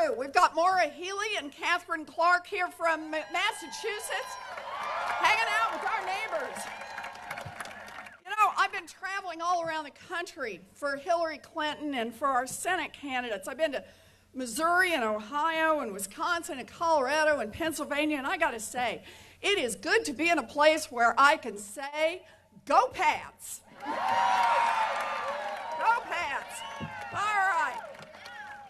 Hello, we've got Maura Healey and Catherine Clark here from Massachusetts, hanging out with our neighbors. You know, I've been traveling all around the country for Hillary Clinton and for our Senate candidates. I've been to Missouri and Ohio and Wisconsin and Colorado and Pennsylvania, and I gotta say, it is good to be in a place where I can say, go Pats. Go Pats. All right.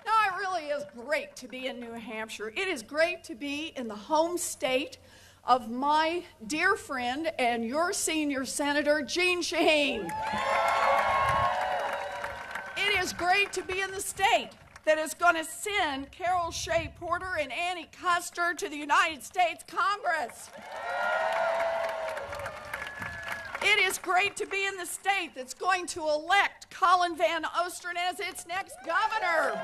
No, it really is great to be in New Hampshire. It is great to be in the home state of my dear friend and your senior senator, Jeanne Shaheen. It is great to be in the state that is going to send Carol Shea Porter and Annie Kuster to the United States Congress. It is great to be in the state that's going to elect Colin Van Osteren as its next governor.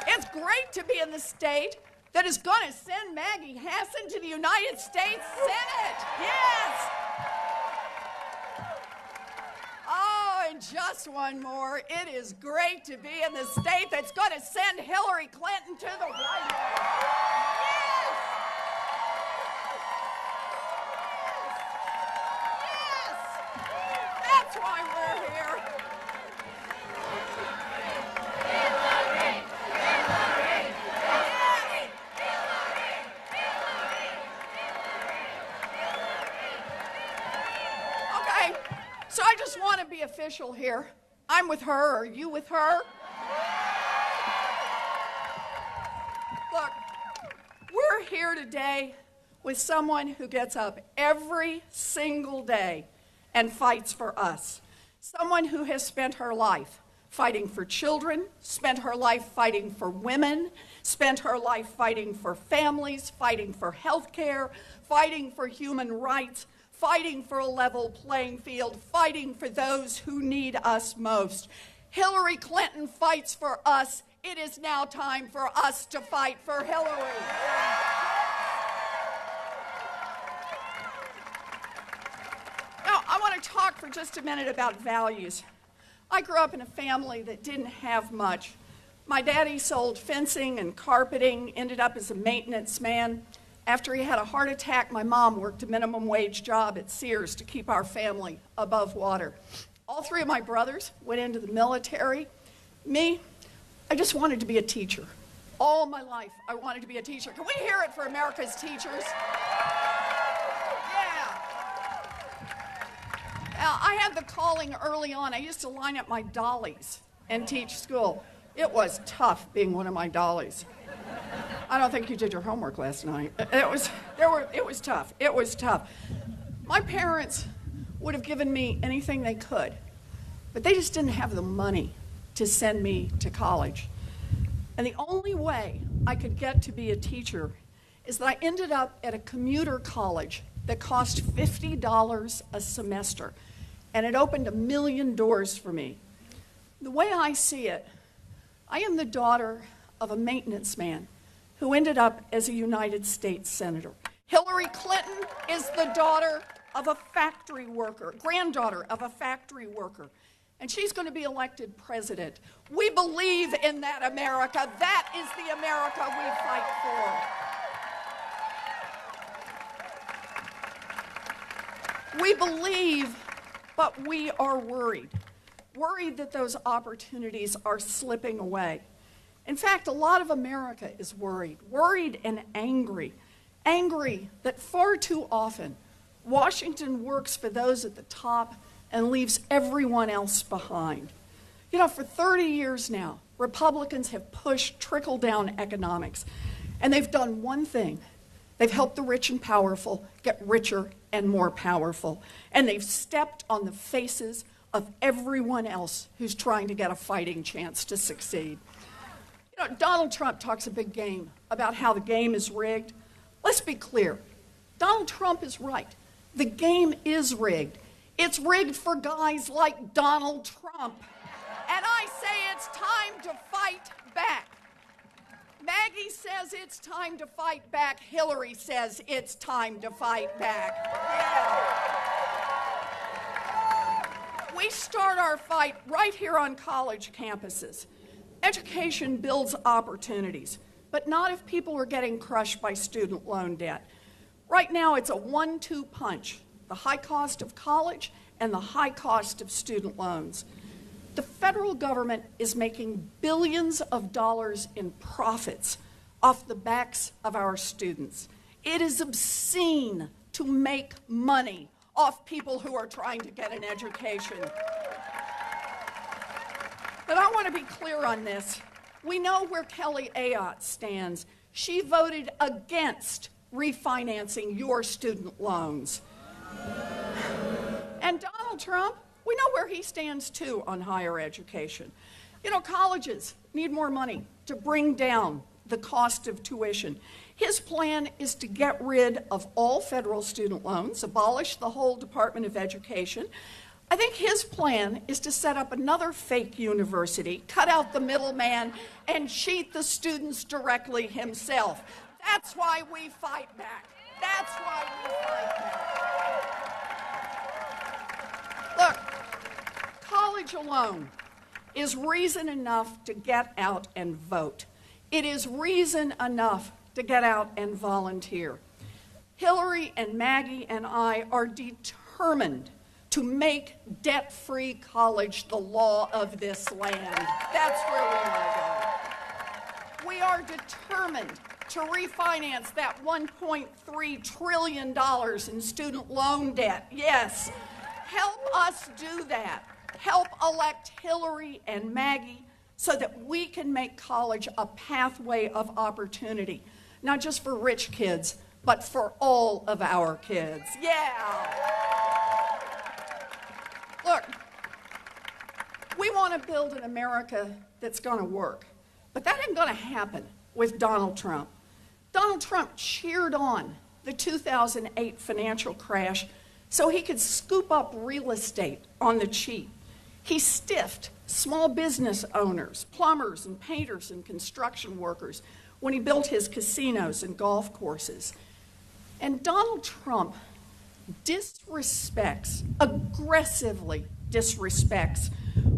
It's great to be in the state that is going to send Maggie Hassan to the United States Senate. Yes! Oh, and just one more. It is great to be in the state that's going to send Hillary Clinton to the White House. Yes! Yes! That's why we're here. Okay, so I just want to be official here. I'm with her. Are you with her? Look, we're here today with someone who gets up every single day and fights for us. Someone who has spent her life fighting for children, spent her life fighting for women, spent her life fighting for families, fighting for health care, fighting for human rights, fighting for a level playing field, fighting for those who need us most. Hillary Clinton fights for us. It is now time for us to fight for Hillary. Now, I want to talk for just a minute about values. I grew up in a family that didn't have much. My daddy sold fencing and carpeting, ended up as a maintenance man. After he had a heart attack, my mom worked a minimum wage job at Sears to keep our family above water. All three of my brothers went into the military. Me, I just wanted to be a teacher. All my life, I wanted to be a teacher. Can we hear it for America's teachers? I had the calling early on. I used to line up my dollies and teach school. It was tough being one of my dollies. I don't think you did your homework last night. It was tough. It was tough. My parents would have given me anything they could, but they just didn't have the money to send me to college. And the only way I could get to be a teacher is that I ended up at a commuter college that cost $50 a semester, and it opened 1 million doors for me. The way I see it, I am the daughter of a maintenance man who ended up as a United States Senator. Hillary Clinton is the daughter of a factory worker, granddaughter of a factory worker, and she's going to be elected president. We believe in that America. That is the America we fight for. We believe, but we are worried. Worried that those opportunities are slipping away. In fact, a lot of America is worried and angry. Angry that far too often Washington works for those at the top and leaves everyone else behind. You know, for 30 years now, Republicans have pushed trickle-down economics, and they've done one thing. They've helped the rich and powerful get richer and more powerful, and they've stepped on the faces of everyone else who's trying to get a fighting chance to succeed. You know, Donald Trump talks a big game about how the game is rigged. Let's be clear. Donald Trump is right. The game is rigged. It's rigged for guys like Donald Trump. And I say it's time to fight back. Maggie says it's time to fight back. Hillary says it's time to fight back. Yeah. We start our fight right here on college campuses. Education builds opportunities, but not if people are getting crushed by student loan debt. Right now, it's a 1-2 punch, the high cost of college and the high cost of student loans. The federal government is making billions of dollars in profits off the backs of our students. It is obscene to make money off people who are trying to get an education. But I want to be clear on this. We know where Kelly Ayotte stands. She voted against refinancing your student loans. And Donald Trump, we know where he stands too on higher education. You know, colleges need more money to bring down the cost of tuition. His plan is to get rid of all federal student loans, abolish the whole Department of Education. I think his plan is to set up another fake university, cut out the middleman, and cheat the students directly himself. That's why we fight back. That's why we fight back. Look, college alone is reason enough to get out and vote. It is reason enough to get out and volunteer. Hillary and Maggie and I are determined to make debt-free college the law of this land. That's where we want to go. We are determined to refinance that $1.3 trillion in student loan debt. Yes, help us do that. Help elect Hillary and Maggie so that we can make college a pathway of opportunity, not just for rich kids, but for all of our kids. Yeah. Look, we want to build an America that's going to work, but that ain't going to happen with Donald Trump. Donald Trump cheered on the 2008 financial crash so he could scoop up real estate on the cheap. He stiffed small business owners, plumbers and painters and construction workers when he built his casinos and golf courses. And Donald Trump aggressively disrespects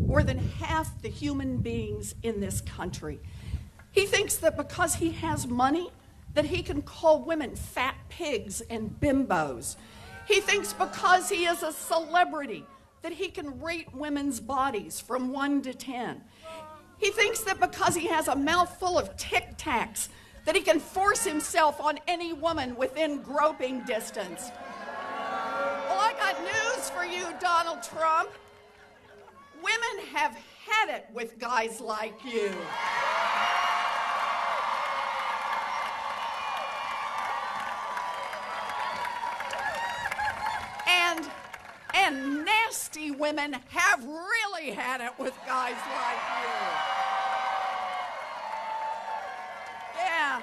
more than half the human beings in this country. He thinks that because he has money, that he can call women fat pigs and bimbos. He thinks because he is a celebrity, that he can rate women's bodies from 1 to 10. He thinks that because he has a mouthful of Tic Tacs, that he can force himself on any woman within groping distance. Well, I got news for you, Donald Trump. Women have had it with guys like you. And nasty women have really had it with guys like you. Yeah.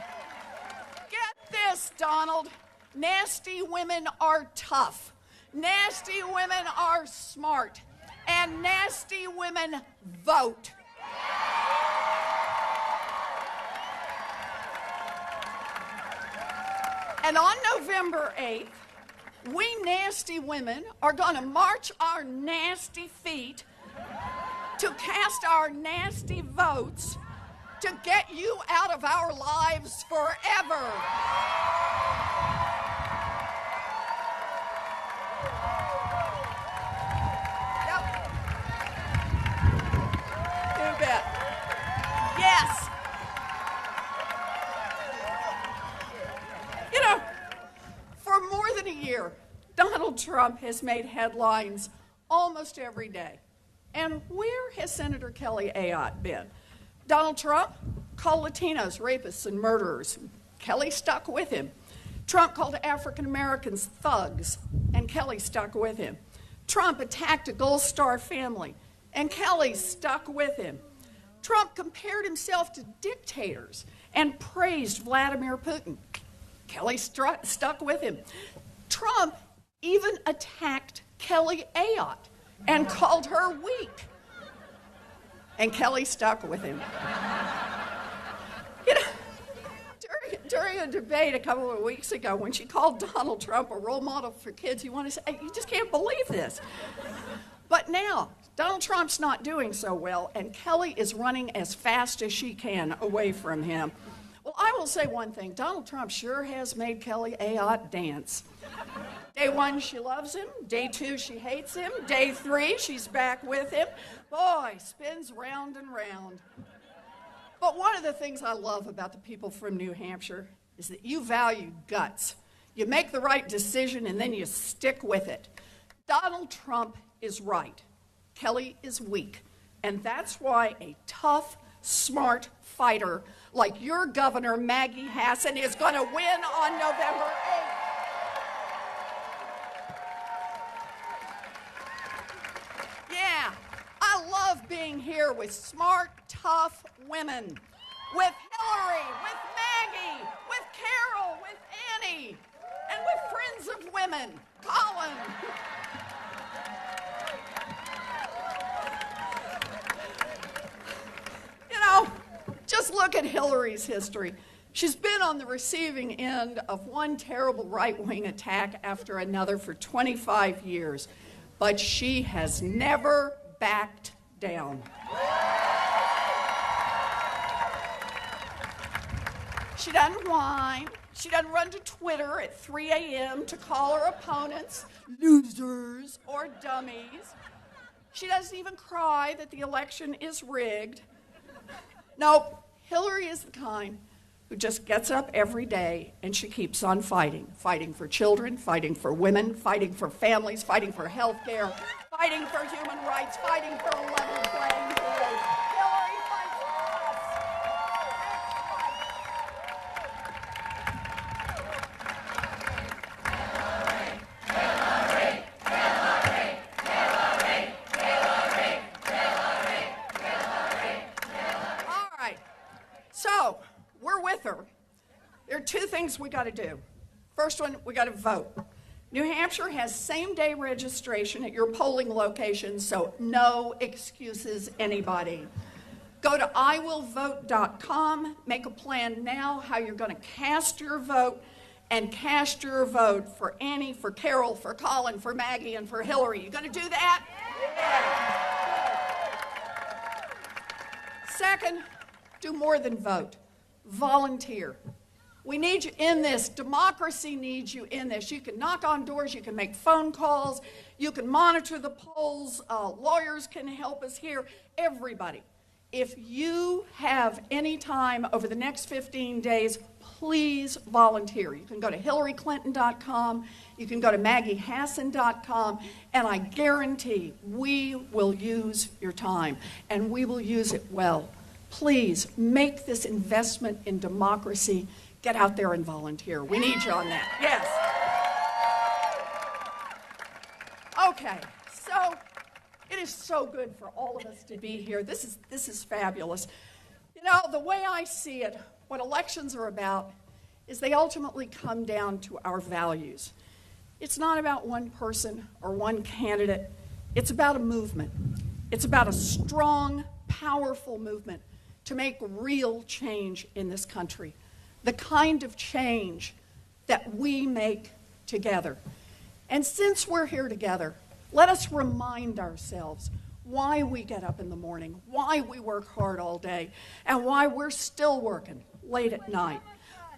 Get this, Donald. Nasty women are tough. Nasty women are smart. And nasty women vote. And on November 8th, we nasty women are going to march our nasty feet to cast our nasty votes to get you out of our lives forever. Yep. You bet. Yes. You know, for more than a year, Donald Trump has made headlines almost every day. And where has Senator Kelly Ayotte been? Donald Trump called Latinos rapists and murderers. Kelly stuck with him. Trump called African Americans thugs, and Kelly stuck with him. Trump attacked a Gold Star family, and Kelly stuck with him. Trump compared himself to dictators and praised Vladimir Putin. Kelly stuck with him. Trump even attacked Kelly Ayotte and called her weak. And Kelly stuck with him. You know, during a debate a couple of weeks ago, when she called Donald Trump a role model for kids, you want to say, you just can't believe this. But now, Donald Trump's not doing so well, and Kelly is running as fast as she can away from him. Well, I will say one thing. Donald Trump sure has made Kelly Ayotte dance. Day 1, she loves him. Day 2, she hates him. Day 3, she's back with him. Boy, spins round and round. But one of the things I love about the people from New Hampshire is that you value guts. You make the right decision and then you stick with it. Donald Trump is right. Kelly is weak. And that's why a tough, smart fighter like your governor, Maggie Hassan, is going to win on November 8th. Yeah, I love being here with smart, tough women. With Hillary, with Maggie, with Carol, with Annie, and with Friends of Women, Colin. You know, just look at Hillary's history. She's been on the receiving end of one terrible right-wing attack after another for 25 years, but she has never backed down. She doesn't whine. She doesn't run to Twitter at 3 a.m. to call her opponents losers or dummies. She doesn't even cry that the election is rigged. Nope, Hillary is the kind who just gets up every day and she keeps on fighting. Fighting for children, fighting for women, fighting for families, fighting for health care, fighting for human rights, fighting for a level playing field. Hillary fights for us. So, we're with her. There are two things we got to do. First one, we got to vote. New Hampshire has same-day registration at your polling location, so no excuses, anybody. Go to iwillvote.com, make a plan now how you're going to cast your vote, and cast your vote for Annie, for Carol, for Colin, for Maggie, and for Hillary. You going to do that? Yeah. Second, do more than vote. Volunteer. We need you in this. Democracy needs you in this. You can knock on doors. You can make phone calls. You can monitor the polls. Lawyers can help us here. Everybody. If you have any time over the next 15 days, please volunteer. You can go to HillaryClinton.com. You can go to MaggieHassan.com. And I guarantee we will use your time. And we will use it well. Please make this investment in democracy. Get out there and volunteer. We need you on that. Yes. Okay, so it is so good for all of us to be here. This is fabulous. You know, the way I see it, what elections are about is they ultimately come down to our values. It's not about one person or one candidate. It's about a movement. It's about a strong, powerful movement to make real change in this country, the kind of change that we make together. And since we're here together, let us remind ourselves why we get up in the morning, why we work hard all day, and why we're still working late at night.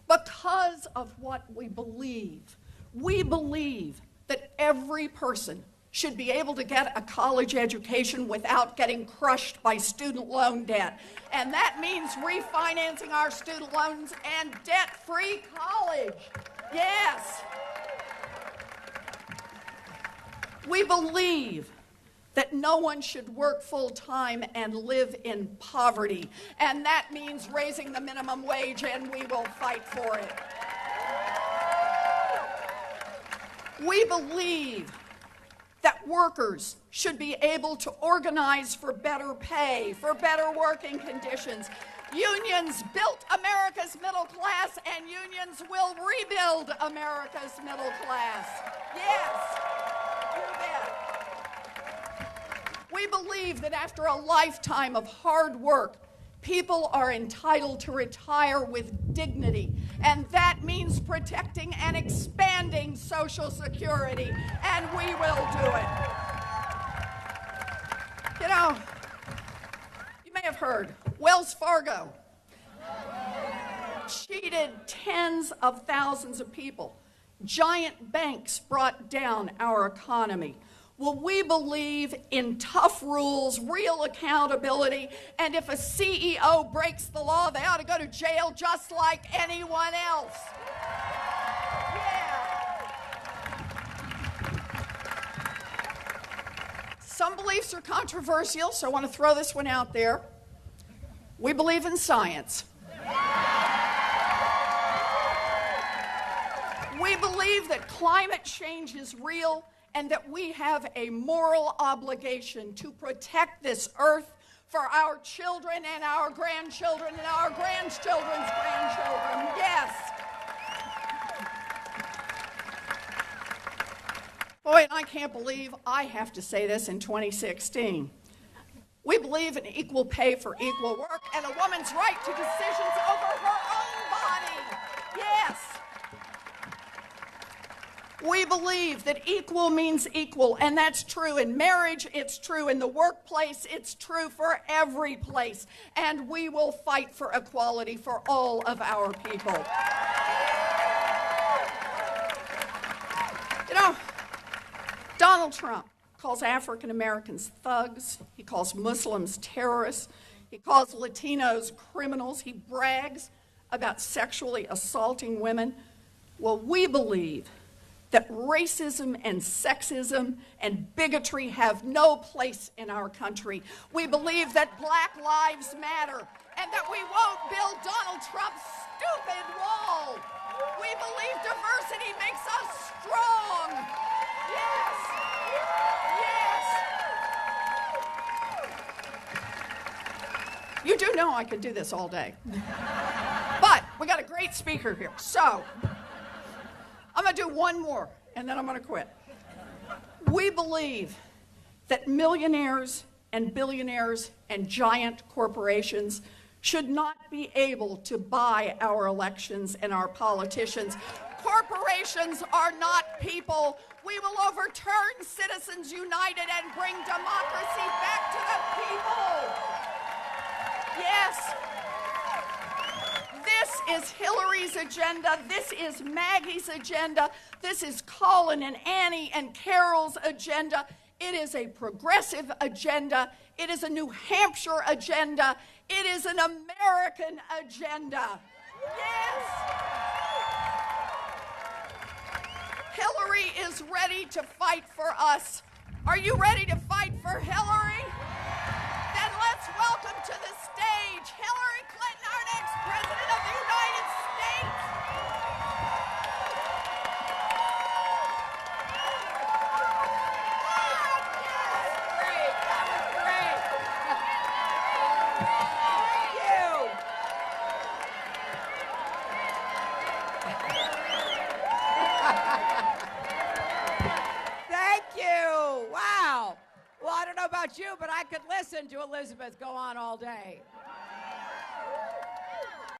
Because of what we believe. We believe that every person should be able to get a college education without getting crushed by student loan debt. And that means refinancing our student loans and debt-free college. Yes. We believe that no one should work full-time and live in poverty. And that means raising the minimum wage, and we will fight for it. We believe that workers should be able to organize for better pay, for better working conditions. Unions built America's middle class, and unions will rebuild America's middle class. Yes, you bet. We believe that after a lifetime of hard work, people are entitled to retire with dignity, and that means protecting and expanding Social Security, and we will do it. know, you may have heard, Wells Fargo cheated tens of thousands of people. Giant banks brought down our economy. Well, we believe in tough rules, real accountability, and if a CEO breaks the law, they ought to go to jail just like anyone else. Yeah. Some beliefs are controversial, so I want to throw this one out there. We believe in science. We believe that climate change is real and that we have a moral obligation to protect this earth for our children and our grandchildren and our grandchildren's grandchildren. Yes. Boy, and I can't believe I have to say this in 2016. We believe in equal pay for equal work and a woman's right to decisions over her own body. Yes. We believe that equal means equal, and that's true in marriage, it's true in the workplace, it's true for every place, and we will fight for equality for all of our people. You know, Donald Trump calls African Americans thugs, he calls Muslims terrorists, he calls Latinos criminals, he brags about sexually assaulting women. Well, we believe that racism and sexism and bigotry have no place in our country. We believe that Black Lives Matter and that we won't build Donald Trump's stupid wall. We believe diversity makes us strong. Yes. Yes. You do know I could do this all day. But we got a great speaker here. So I'm going to do one more, and then I'm going to quit. We believe that millionaires and billionaires and giant corporations should not be able to buy our elections and our politicians. Corporations are not people. We will overturn Citizens United and bring democracy back to the people. Yes. This is Hillary's agenda. This is Maggie's agenda. This is Colin and Annie and Carol's agenda. It is a progressive agenda. It is a New Hampshire agenda. It is an American agenda. Yes. Hillary is ready to fight for us. Are you ready to fight for Hillary? Then let's welcome to the stage Hillary Clinton, our next President of the United States. That was great. Thank you. Wow. Well, I don't know about you, but I could listen to Elizabeth go on all day.